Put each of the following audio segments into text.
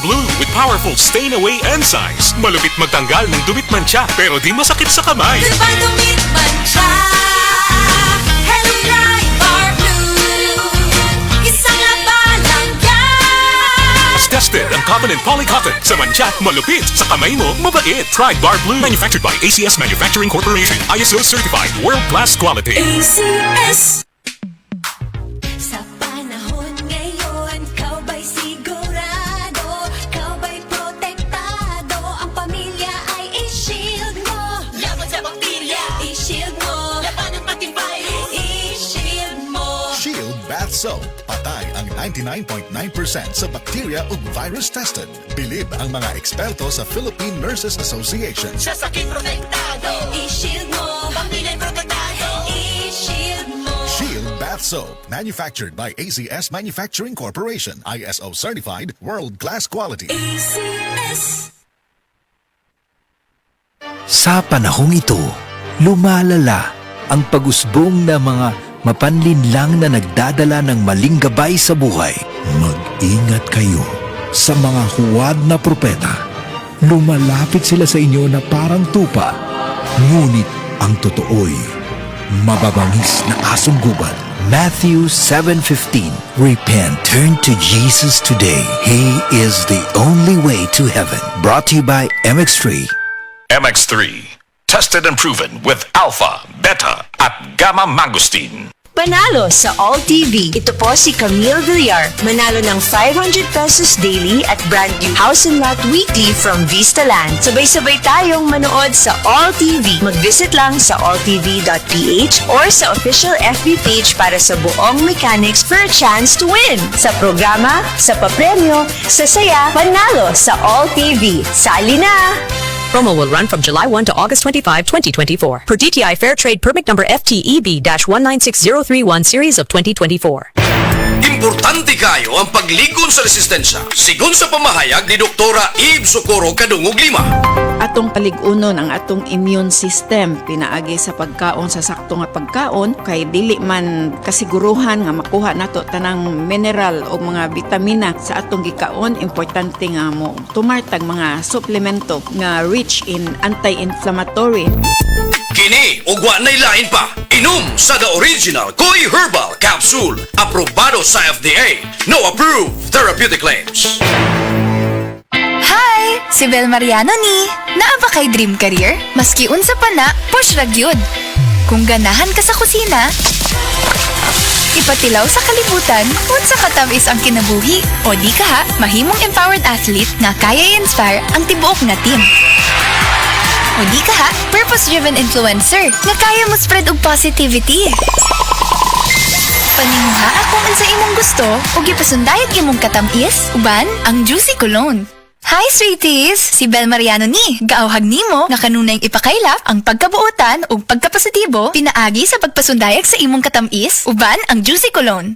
Blue with powerful stain-away enzymes. Malupit magtanggal ng dumit mancha pero di masakit sa kamay. Di ba dumit mancha? Hello Dry Bar Blue. Isang labalang yan. As tested ang cotton and polycotton. Sa mancha, malupit. Sa kamay mo, mabait. Try Bar Blue. Manufactured by ACS Manufacturing Corporation. ISO certified. World-class quality. ACS. Sa panahon ngayon, kau ba'y sigurado? Kau ba'y protektado? Ang pamilya ay i-shield mo. Laban sa bakterya, i-shield mo. Laban ng pating virus, i-shield mo. Shield Bath Soap. Patay ang 99.9% sa bacteria ug virus tested. Bilib ang mga eksperto sa Philippine Nurses Association. Sa sakit protektado, i-shield mo. Pamilya'y protektado, i-shield mo. Shield Bath Soap. Manufactured by ACS Manufacturing Corporation. ISO certified. World-class quality. ACS. Sa panahong ito, lumalala ang pag-usbong na mga mapanlinlang na nagdadala ng maling gabay sa buhay. Mag-ingat kayo sa mga huwad na propeta. Lumalapit sila sa inyo na parang tupa, ngunit ang totoo'y mababangis na asong gubat. Matthew 7:15. Repent, turn to Jesus today. He is the only way to heaven. Brought to you by MX3. MX3. Tested and proven with alpha, beta, at gamma mangosteen. Panalo sa All TV. Ito po si Camille Villar. Manalo ng 500 pesos daily at brand new House and Lot Weekly from Vista Land. Sabay-sabay tayong manood sa All TV. Mag-visit lang sa alltv.ph or sa official FB page para sa buong mechanics for a chance to win. Sa programa, sa papremyo, sa saya, panalo sa All TV. Sali na! Promo will run from July 1 to August 25, 2024. Per DTI Fair Trade Permit Number FTEB-196031 Series of 2024. Importante kayo ang pagligon sa resistensya. Sigon sa pamahayag ni Doktora Eve Socorro Kadungog Lima. Atong paligunon ang atong immune system pinaagi sa pagkaon sa sakto nga pagkaon kay dili man kasiguruhan nga makuha nato tanang mineral o mga bitamina sa atong gikaon. Importante nga mo tumartag mga suplemento nga rich in anti-inflammatory. Kini ugwa nay lain pa. Inom sa The Original Koi Herbal Capsule. Aprobado sa FDA. No approved therapeutic claims. Hi! Si Bel Mariano ni. Naa ba kay dream career? Maski unsa pa na, push ra gyud. Kung ganahan ka sa kusina, ipatilaw sa kalibutan, unsa katamis ang kinabuhi. O di ka ha, mahimong empowered athlete nga kaya i-inspire ang tibuok nga team. O di ka ha, purpose-driven influencer nga kaya mo spread og positivity. Panimuha kung unsa imong gusto o gipasundayag imong katamis, uban ang Juicy Cologne. Hi sweeties! Si Bel Mariano ni. Gaawhag nimo nga kanunay ipakaylap ang pagkabuotan ug pagkapositibo pinaagi sa pagpasundayag sa imong katamis, uban ang Juicy Cologne.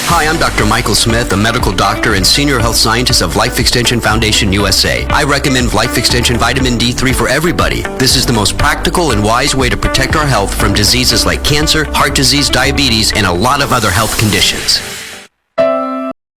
Hi, I'm Dr. Michael Smith, a medical doctor and senior health scientist of Life Extension Foundation USA. I recommend Life Extension Vitamin D3 for everybody. This is the most practical and wise way to protect our health from diseases like cancer, heart disease, diabetes, and a lot of other health conditions.